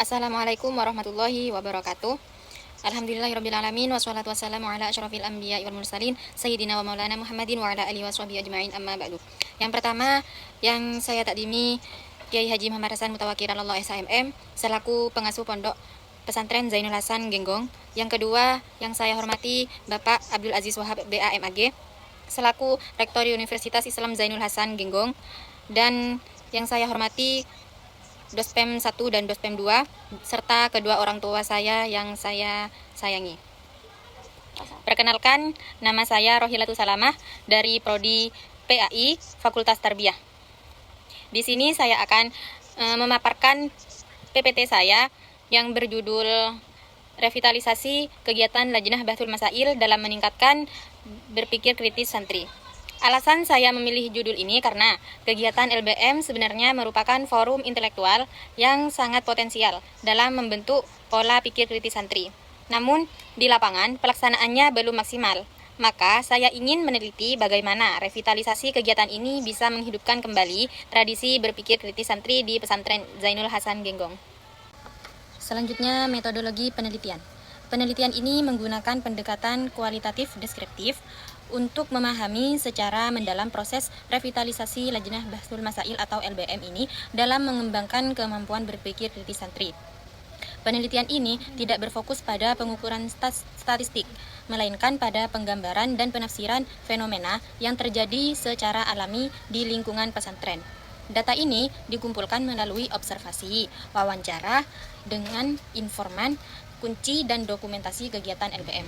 Assalamualaikum warahmatullahi wabarakatuh. Alhamdulillahirrabbilalamin. Wassalatu wassalamu ala asyrafil anbiya wal mursalin Sayyidina wa maulana Muhammadin wa ala alihi wa sahbihi ajma'in, amma ba'du. Yang pertama yang saya takdimi Kiai Haji Muhammad Hasan Mutawakil Allah SHMM selaku pengasuh pondok pesantren Zainul Hasan Genggong. Yang kedua yang saya hormati Bapak Abdul Aziz Wahab BAMAG selaku Rektor Universitas Islam Zainul Hasan Genggong. Dan yang saya hormati Dospem 1 dan Dospem 2 serta kedua orang tua saya yang saya sayangi. Perkenalkan, nama saya Rohilatul Salamah dari Prodi PAI Fakultas Tarbiyah. Di sini saya akan memaparkan PPT saya yang berjudul Revitalisasi Kegiatan Lajnah Bahthul Masail dalam Meningkatkan Berpikir Kritis Santri. Alasan saya memilih judul ini karena kegiatan LBM sebenarnya merupakan forum intelektual yang sangat potensial dalam membentuk pola pikir kritis santri. Namun, di lapangan pelaksanaannya belum maksimal. Maka, saya ingin meneliti bagaimana revitalisasi kegiatan ini bisa menghidupkan kembali tradisi berpikir kritis santri di pesantren Zainul Hasan Genggong. Selanjutnya, metodologi penelitian. Penelitian ini menggunakan pendekatan kualitatif deskriptif untuk memahami secara mendalam proses revitalisasi Lajnah Bahthul Masail atau LBM ini dalam mengembangkan kemampuan berpikir kritis santri. Penelitian ini tidak berfokus pada pengukuran statistik, melainkan pada penggambaran dan penafsiran fenomena yang terjadi secara alami di lingkungan pesantren. Data ini dikumpulkan melalui observasi, wawancara dengan informan, kunci, dan dokumentasi kegiatan LBM.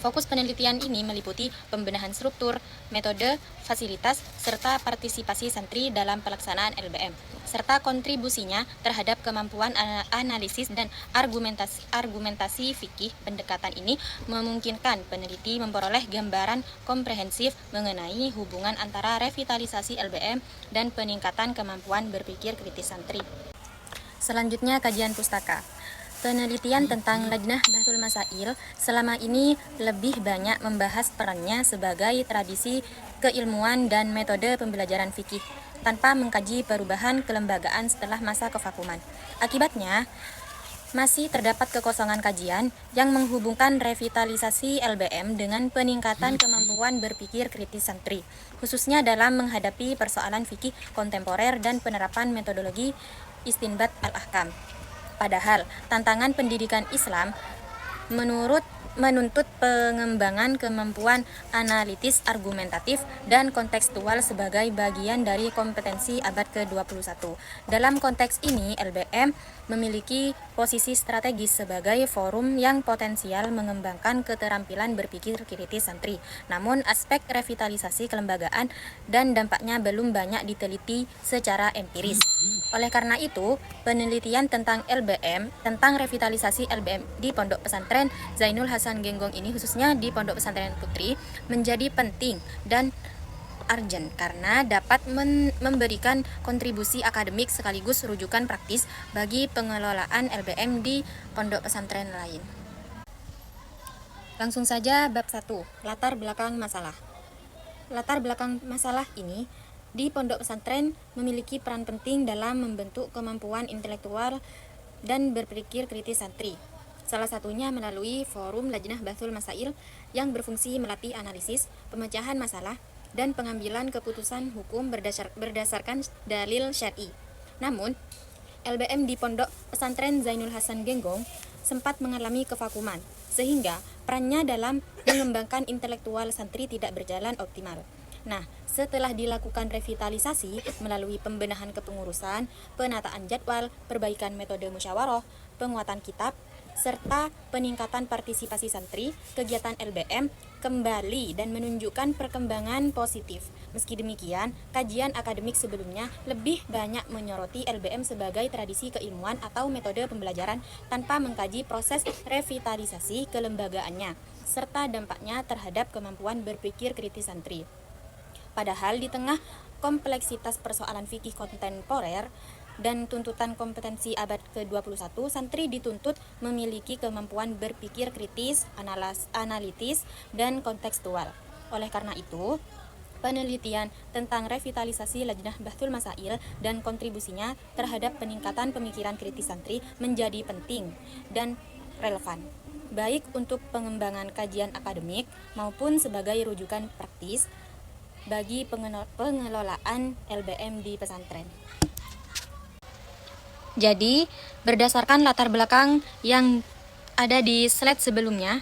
Fokus penelitian ini meliputi pembenahan struktur, metode, fasilitas, serta partisipasi santri dalam pelaksanaan LBM, serta kontribusinya terhadap kemampuan analisis dan argumentasi fikih. Pendekatan ini memungkinkan peneliti memperoleh gambaran komprehensif mengenai hubungan antara revitalisasi LBM dan peningkatan kemampuan berpikir kritis santri. Selanjutnya, kajian pustaka. Penelitian tentang Lajnah Bahthul Masail selama ini lebih banyak membahas perannya sebagai tradisi keilmuan dan metode pembelajaran fikih tanpa mengkaji perubahan kelembagaan setelah masa kevakuman. Akibatnya, masih terdapat kekosongan kajian yang menghubungkan revitalisasi LBM dengan peningkatan kemampuan berpikir kritis santri, khususnya dalam menghadapi persoalan fikih kontemporer dan penerapan metodologi istinbat al-ahkam. Padahal, tantangan pendidikan Islam menuntut pengembangan kemampuan analitis, argumentatif, dan kontekstual sebagai bagian dari kompetensi abad ke-21. Dalam konteks ini, LBM memiliki posisi strategis sebagai forum yang potensial mengembangkan keterampilan berpikir kritis santri. Namun, aspek revitalisasi kelembagaan dan dampaknya belum banyak diteliti secara empiris. Oleh karena itu, penelitian tentang revitalisasi LBM di Pondok Pesantren Zainul Hasan Genggong ini, khususnya di Pondok Pesantren Putri, menjadi penting dan urgent karena dapat memberikan kontribusi akademik sekaligus rujukan praktis bagi pengelolaan LBM di pondok pesantren lain. Langsung saja bab 1, latar belakang masalah. Latar belakang masalah ini di pondok pesantren memiliki peran penting dalam membentuk kemampuan intelektual dan berpikir kritis santri. Salah satunya melalui forum Lajnah Bahthul Masail yang berfungsi melatih analisis, pemecahan masalah, dan pengambilan keputusan hukum berdasarkan dalil syar'i. Namun, LBM di Pondok Pesantren Zainul Hasan Genggong sempat mengalami kevakuman, sehingga perannya dalam mengembangkan intelektual santri tidak berjalan optimal. Nah, setelah dilakukan revitalisasi melalui pembenahan kepengurusan, penataan jadwal, perbaikan metode musyawarah, penguatan kitab, serta peningkatan partisipasi santri, kegiatan LBM kembali dan menunjukkan perkembangan positif. Meski demikian, kajian akademik sebelumnya lebih banyak menyoroti LBM sebagai tradisi keilmuan atau metode pembelajaran tanpa mengkaji proses revitalisasi kelembagaannya, serta dampaknya terhadap kemampuan berpikir kritis santri. Padahal di tengah kompleksitas persoalan fikih kontemporer dan tuntutan kompetensi abad ke-21, santri dituntut memiliki kemampuan berpikir kritis, analitis, dan kontekstual. Oleh karena itu, penelitian tentang revitalisasi Lajnah Bahthul Masail dan kontribusinya terhadap peningkatan pemikiran kritis santri menjadi penting dan relevan, baik untuk pengembangan kajian akademik maupun sebagai rujukan praktis bagi pengelolaan LBM di pesantren. Jadi, berdasarkan latar belakang yang ada di slide sebelumnya,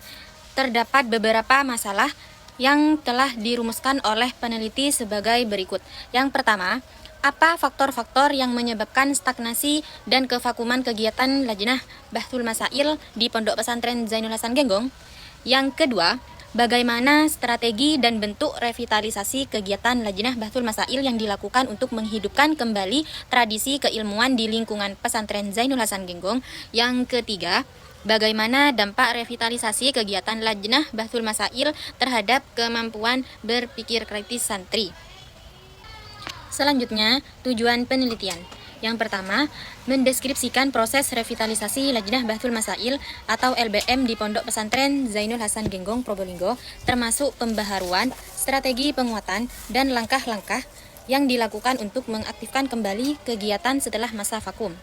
terdapat beberapa masalah yang telah dirumuskan oleh peneliti sebagai berikut. Yang pertama, apa faktor-faktor yang menyebabkan stagnasi dan kevakuman kegiatan Lajnah Bahthul Masail di Pondok Pesantren Zainul Hasan Genggong? Yang kedua, bagaimana strategi dan bentuk revitalisasi kegiatan Lajnah Bahthul Masail yang dilakukan untuk menghidupkan kembali tradisi keilmuan di lingkungan pesantren Zainul Hasan Genggong? Yang ketiga, bagaimana dampak revitalisasi kegiatan Lajnah Bahthul Masail terhadap kemampuan berpikir kritis santri? Selanjutnya, tujuan penelitian. Yang pertama, mendeskripsikan proses revitalisasi Lajnah Bahthul Masail atau LBM di Pondok Pesantren Zainul Hasan Genggong, Probolinggo, termasuk pembaharuan, strategi penguatan, dan langkah-langkah yang dilakukan untuk mengaktifkan kembali kegiatan setelah masa vakum.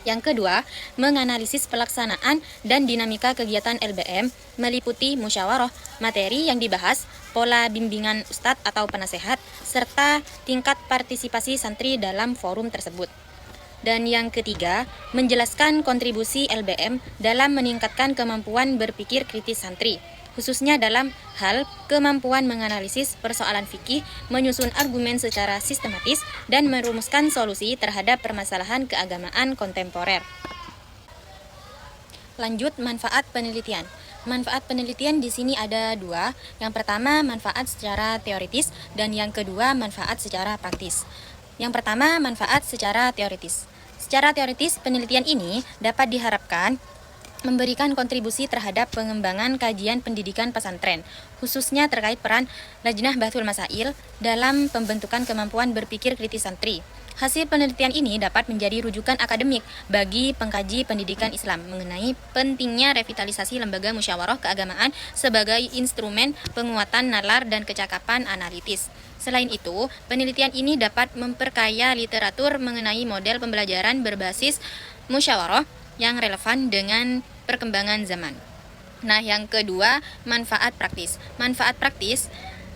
Yang kedua, menganalisis pelaksanaan dan dinamika kegiatan LBM meliputi musyawarah, materi yang dibahas, pola bimbingan ustadz atau penasehat, serta tingkat partisipasi santri dalam forum tersebut. Dan yang ketiga, menjelaskan kontribusi LBM dalam meningkatkan kemampuan berpikir kritis santri, khususnya dalam hal kemampuan menganalisis persoalan fikih, menyusun argumen secara sistematis, dan merumuskan solusi terhadap permasalahan keagamaan kontemporer. Lanjut, manfaat penelitian. Manfaat penelitian di sini ada dua. Yang pertama, manfaat secara teoritis, dan yang kedua, manfaat secara praktis. Yang pertama, manfaat secara teoritis. Secara teoritis, penelitian ini dapat diharapkan memberikan kontribusi terhadap pengembangan kajian pendidikan pesantren, khususnya terkait peran Lajnah Bahthul Masail dalam pembentukan kemampuan berpikir kritis santri. Hasil penelitian ini dapat menjadi rujukan akademik bagi pengkaji pendidikan Islam mengenai pentingnya revitalisasi lembaga musyawarah keagamaan sebagai instrumen penguatan nalar dan kecakapan analitis. Selain itu, penelitian ini dapat memperkaya literatur mengenai model pembelajaran berbasis musyawarah yang relevan dengan perkembangan zaman. Nah, yang kedua, manfaat praktis. Manfaat praktis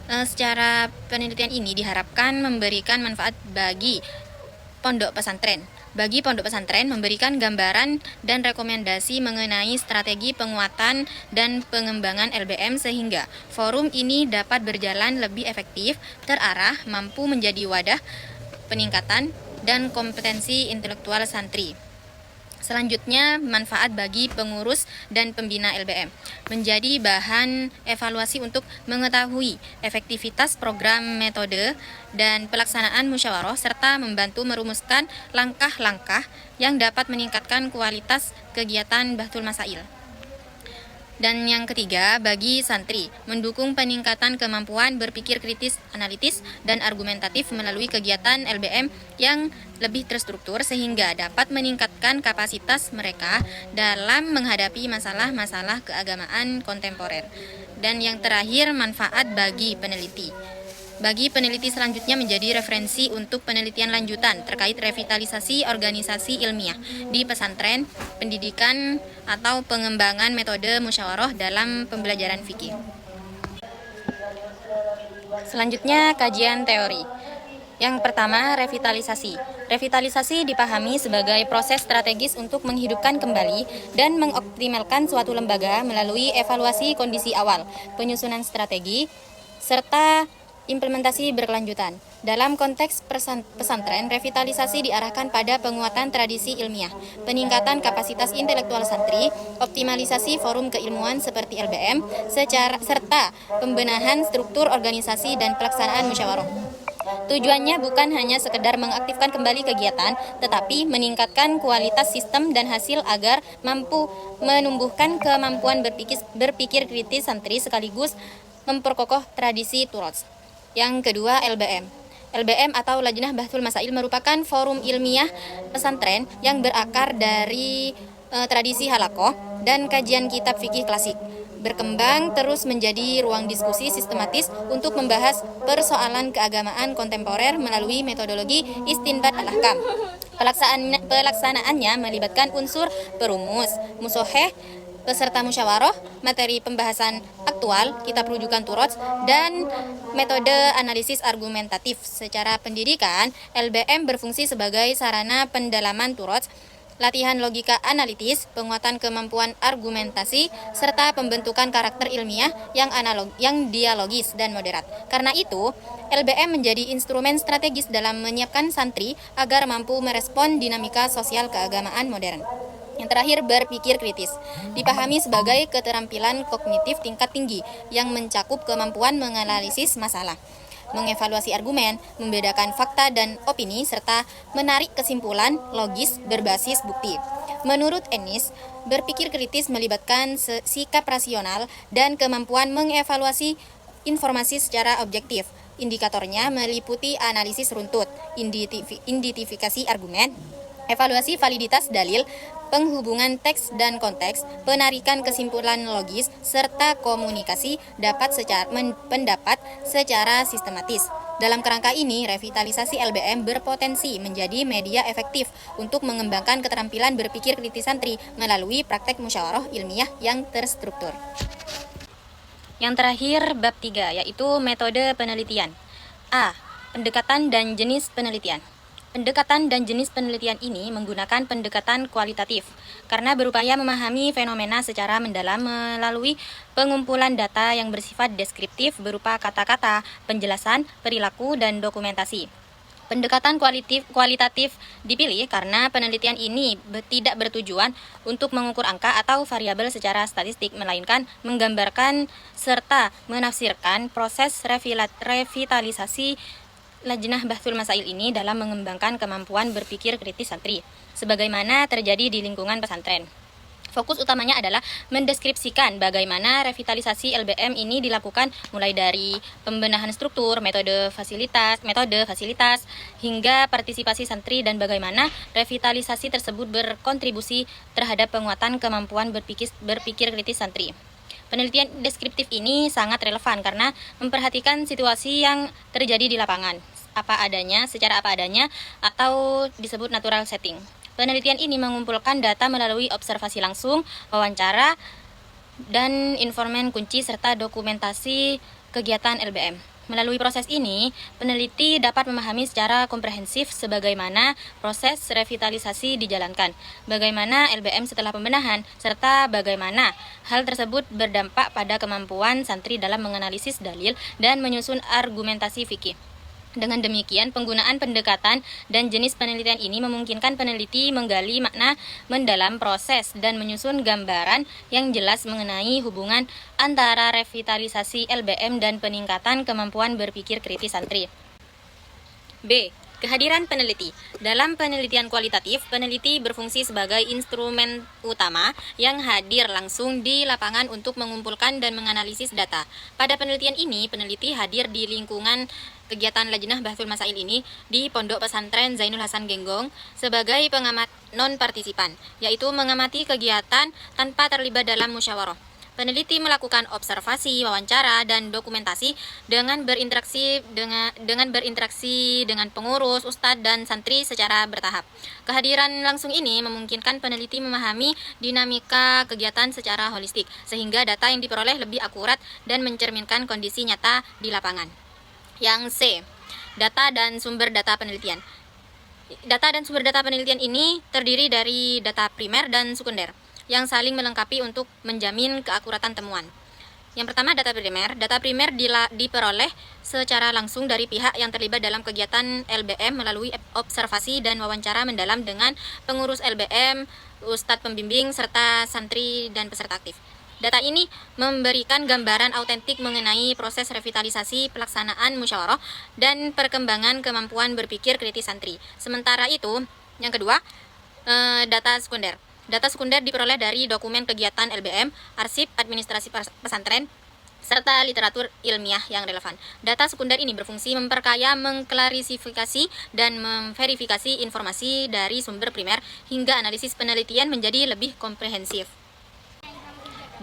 secara penelitian ini diharapkan memberikan manfaat bagi pondok pesantren. Bagi pondok pesantren memberikan gambaran dan rekomendasi mengenai strategi penguatan dan pengembangan LBM sehingga forum ini dapat berjalan lebih efektif, terarah, mampu menjadi wadah peningkatan dan kompetensi intelektual santri. Selanjutnya, manfaat bagi pengurus dan pembina LBM menjadi bahan evaluasi untuk mengetahui efektivitas program, metode, dan pelaksanaan musyawarah serta membantu merumuskan langkah-langkah yang dapat meningkatkan kualitas kegiatan Bahthul Masail. Dan yang ketiga, bagi santri, mendukung peningkatan kemampuan berpikir kritis, analitis, dan argumentatif melalui kegiatan LBM yang lebih terstruktur sehingga dapat meningkatkan kapasitas mereka dalam menghadapi masalah-masalah keagamaan kontemporer. Dan yang terakhir, manfaat bagi peneliti. Bagi peneliti selanjutnya menjadi referensi untuk penelitian lanjutan terkait revitalisasi organisasi ilmiah di pesantren, pendidikan, atau pengembangan metode musyawarah dalam pembelajaran fikih. Selanjutnya, kajian teori. Yang pertama, revitalisasi. Revitalisasi dipahami sebagai proses strategis untuk menghidupkan kembali dan mengoptimalkan suatu lembaga melalui evaluasi kondisi awal, penyusunan strategi, serta implementasi berkelanjutan. Dalam konteks pesantren, revitalisasi diarahkan pada penguatan tradisi ilmiah, peningkatan kapasitas intelektual santri, optimalisasi forum keilmuan seperti LBM, serta pembenahan struktur organisasi dan pelaksanaan musyawarah. Tujuannya bukan hanya sekedar mengaktifkan kembali kegiatan, tetapi meningkatkan kualitas sistem dan hasil agar mampu menumbuhkan kemampuan berpikir kritis santri sekaligus memperkokoh tradisi turos. Yang kedua, LBM. LBM atau Lajnah Bahthul Masail merupakan forum ilmiah pesantren yang berakar dari tradisi halakoh dan kajian kitab fikih klasik. berkembang terus menjadi ruang diskusi sistematis untuk membahas persoalan keagamaan kontemporer melalui metodologi istinbat al-ahkam. Pelaksanaannya melibatkan unsur perumus, musoheh, peserta musyawarah, materi pembahasan aktual, kitab rujukan turots, dan metode analisis argumentatif. Secara pendidikan, LBM berfungsi sebagai sarana pendalaman turots, latihan logika analitis, penguatan kemampuan argumentasi, serta pembentukan karakter ilmiah yang dialogis dan moderat. Karena itu, LBM menjadi instrumen strategis dalam menyiapkan santri agar mampu merespon dinamika sosial keagamaan modern. Yang terakhir, berpikir kritis. Dipahami sebagai keterampilan kognitif tingkat tinggi yang mencakup kemampuan menganalisis masalah, mengevaluasi argumen, membedakan fakta dan opini, serta menarik kesimpulan logis berbasis bukti. Menurut Ennis, berpikir kritis melibatkan sikap rasional dan kemampuan mengevaluasi informasi secara objektif. Indikatornya meliputi analisis runtut, identifikasi argumen, evaluasi validitas dalil, penghubungan teks dan konteks, penarikan kesimpulan logis, serta komunikasi pendapat secara sistematis. Dalam kerangka ini, revitalisasi LBM berpotensi menjadi media efektif untuk mengembangkan keterampilan berpikir kritis santri melalui praktek musyawarah ilmiah yang terstruktur. Yang terakhir, bab 3, yaitu metode penelitian. A. Pendekatan dan jenis penelitian. Pendekatan dan jenis penelitian ini menggunakan pendekatan kualitatif karena berupaya memahami fenomena secara mendalam melalui pengumpulan data yang bersifat deskriptif berupa kata-kata, penjelasan, perilaku, dan dokumentasi. Pendekatan kualitatif dipilih karena penelitian ini tidak bertujuan untuk mengukur angka atau variabel secara statistik, melainkan menggambarkan serta menafsirkan proses revitalisasi Lajnah Bahthul Masail ini dalam mengembangkan kemampuan berpikir kritis santri, sebagaimana terjadi di lingkungan pesantren. Fokus utamanya adalah mendeskripsikan bagaimana revitalisasi LBM ini dilakukan mulai dari pembenahan struktur, metode fasilitas, hingga partisipasi santri dan bagaimana revitalisasi tersebut berkontribusi terhadap penguatan kemampuan berpikir kritis santri. Penelitian deskriptif ini sangat relevan karena memperhatikan situasi yang terjadi di lapangan, secara apa adanya, atau disebut natural setting. Penelitian ini mengumpulkan data melalui observasi langsung, wawancara, dan informan kunci serta dokumentasi kegiatan LBM. Melalui proses ini, peneliti dapat memahami secara komprehensif sebagaimana proses revitalisasi dijalankan, bagaimana LBM setelah pembenahan, serta bagaimana hal tersebut berdampak pada kemampuan santri dalam menganalisis dalil dan menyusun argumentasi fikih. Dengan demikian, penggunaan pendekatan dan jenis penelitian ini memungkinkan peneliti menggali makna mendalam proses dan menyusun gambaran yang jelas mengenai hubungan antara revitalisasi LBM dan peningkatan kemampuan berpikir kritis santri. B. Kehadiran peneliti. Dalam penelitian kualitatif, peneliti berfungsi sebagai instrumen utama yang hadir langsung di lapangan untuk mengumpulkan dan menganalisis data. Pada penelitian ini, peneliti hadir di lingkungan kegiatan Lajnah Bahthul Masail ini di Pondok Pesantren Zainul Hasan Genggong sebagai pengamat non-partisipan, yaitu mengamati kegiatan tanpa terlibat dalam musyawarah. Peneliti melakukan observasi, wawancara, dan dokumentasi dengan berinteraksi dengan pengurus, ustadz, dan santri secara bertahap. Kehadiran langsung ini memungkinkan peneliti memahami dinamika kegiatan secara holistik, sehingga data yang diperoleh lebih akurat dan mencerminkan kondisi nyata di lapangan. Yang C. Data dan sumber data penelitian. Data dan sumber data penelitian ini terdiri dari data primer dan sekunder yang saling melengkapi untuk menjamin keakuratan temuan. Yang pertama, data primer. Data primer diperoleh secara langsung dari pihak yang terlibat dalam kegiatan LBM melalui observasi dan wawancara mendalam dengan pengurus LBM, ustadz pembimbing, serta santri dan peserta aktif. Data ini memberikan gambaran autentik mengenai proses revitalisasi, pelaksanaan musyawarah, dan perkembangan kemampuan berpikir kritis santri. Sementara itu, yang kedua, data sekunder. Data sekunder diperoleh dari dokumen kegiatan LBM, arsip administrasi pesantren, serta literatur ilmiah yang relevan. Data sekunder ini berfungsi memperkaya, mengklarifikasi, dan memverifikasi informasi dari sumber primer hingga analisis penelitian menjadi lebih komprehensif.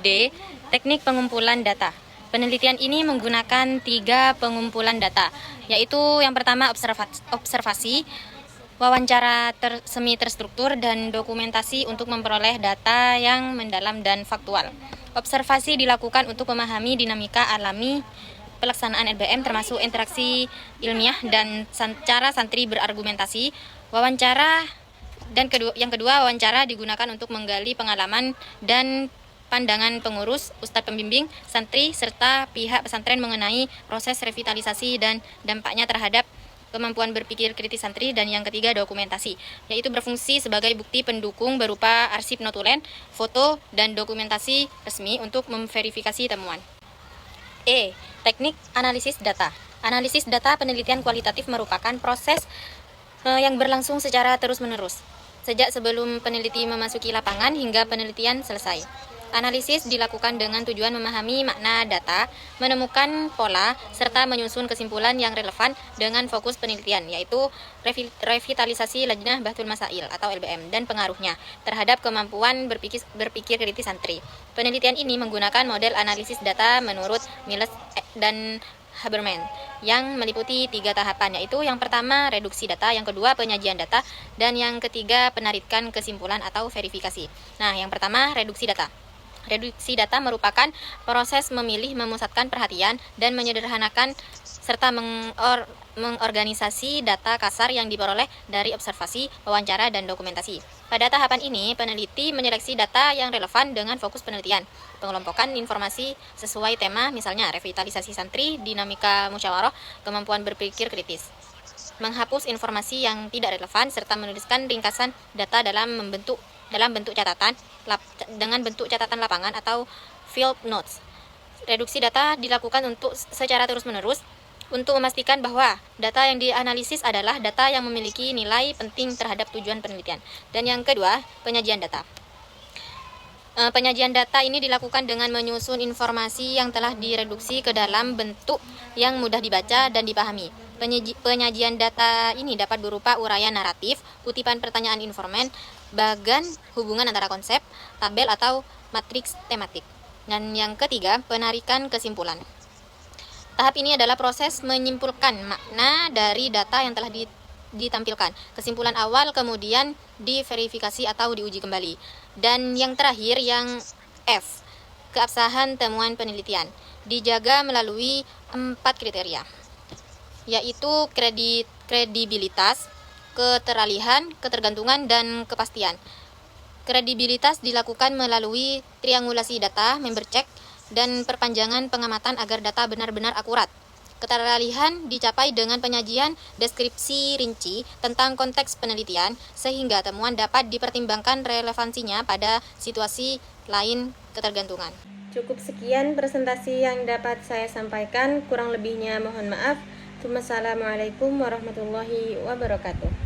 D. Teknik pengumpulan data. Penelitian ini menggunakan 3 pengumpulan data, yaitu yang pertama observasi, wawancara semi terstruktur, dan dokumentasi untuk memperoleh data yang mendalam dan faktual. Observasi dilakukan untuk memahami dinamika alami pelaksanaan LBM termasuk interaksi ilmiah dan cara santri berargumentasi. Yang kedua, wawancara digunakan untuk menggali pengalaman dan pandangan pengurus, ustadz pembimbing, santri, serta pihak pesantren mengenai proses revitalisasi dan dampaknya terhadap kemampuan berpikir kritis santri. Dan yang ketiga, dokumentasi, yaitu berfungsi sebagai bukti pendukung berupa arsip notulen, foto, dan dokumentasi resmi untuk memverifikasi temuan. E. Teknik analisis data. Analisis data penelitian kualitatif merupakan proses yang berlangsung secara terus-menerus, sejak sebelum peneliti memasuki lapangan hingga penelitian selesai. Analisis dilakukan dengan tujuan memahami makna data, menemukan pola, serta menyusun kesimpulan yang relevan dengan fokus penelitian, yaitu revitalisasi Lajnah Bahthul Masail atau LBM dan pengaruhnya terhadap kemampuan berpikir kritis santri. Penelitian ini menggunakan model analisis data menurut Miles dan Haberman yang meliputi 3 tahapan, yaitu yang pertama reduksi data, yang kedua penyajian data, dan yang ketiga penarikan kesimpulan atau verifikasi. Nah, yang pertama reduksi data. Reduksi data merupakan proses memilih, memusatkan perhatian, dan menyederhanakan serta mengorganisasi data kasar yang diperoleh dari observasi, wawancara, dan dokumentasi. Pada tahapan ini, peneliti menyeleksi data yang relevan dengan fokus penelitian, pengelompokan informasi sesuai tema, misalnya revitalisasi santri, dinamika musyawarah, kemampuan berpikir kritis, menghapus informasi yang tidak relevan, serta menuliskan ringkasan data dalam bentuk catatan dengan bentuk catatan lapangan atau field notes. Reduksi data dilakukan secara terus-menerus untuk memastikan bahwa data yang dianalisis adalah data yang memiliki nilai penting terhadap tujuan penelitian. Dan yang kedua, penyajian data. Penyajian data ini dilakukan dengan menyusun informasi yang telah direduksi ke dalam bentuk yang mudah dibaca dan dipahami. Penyajian data ini dapat berupa uraian naratif, kutipan pertanyaan informan, bagan hubungan antara konsep, tabel atau matriks tematik. Dan yang ketiga, penarikan kesimpulan. Tahap ini adalah proses menyimpulkan makna dari data yang telah ditampilkan. Kesimpulan awal kemudian diverifikasi atau diuji kembali. Dan yang terakhir, yang F, keabsahan temuan penelitian, dijaga melalui 4 kriteria, yaitu kredibilitas, keteralihan, ketergantungan, dan kepastian. Kredibilitas dilakukan melalui triangulasi data, member check, dan perpanjangan pengamatan agar data benar-benar akurat. Keteralihan dicapai dengan penyajian deskripsi rinci tentang konteks penelitian, sehingga temuan dapat dipertimbangkan relevansinya pada situasi lain ketergantungan. Cukup sekian presentasi yang dapat saya sampaikan, kurang lebihnya mohon maaf. Wassalamualaikum warahmatullahi wabarakatuh.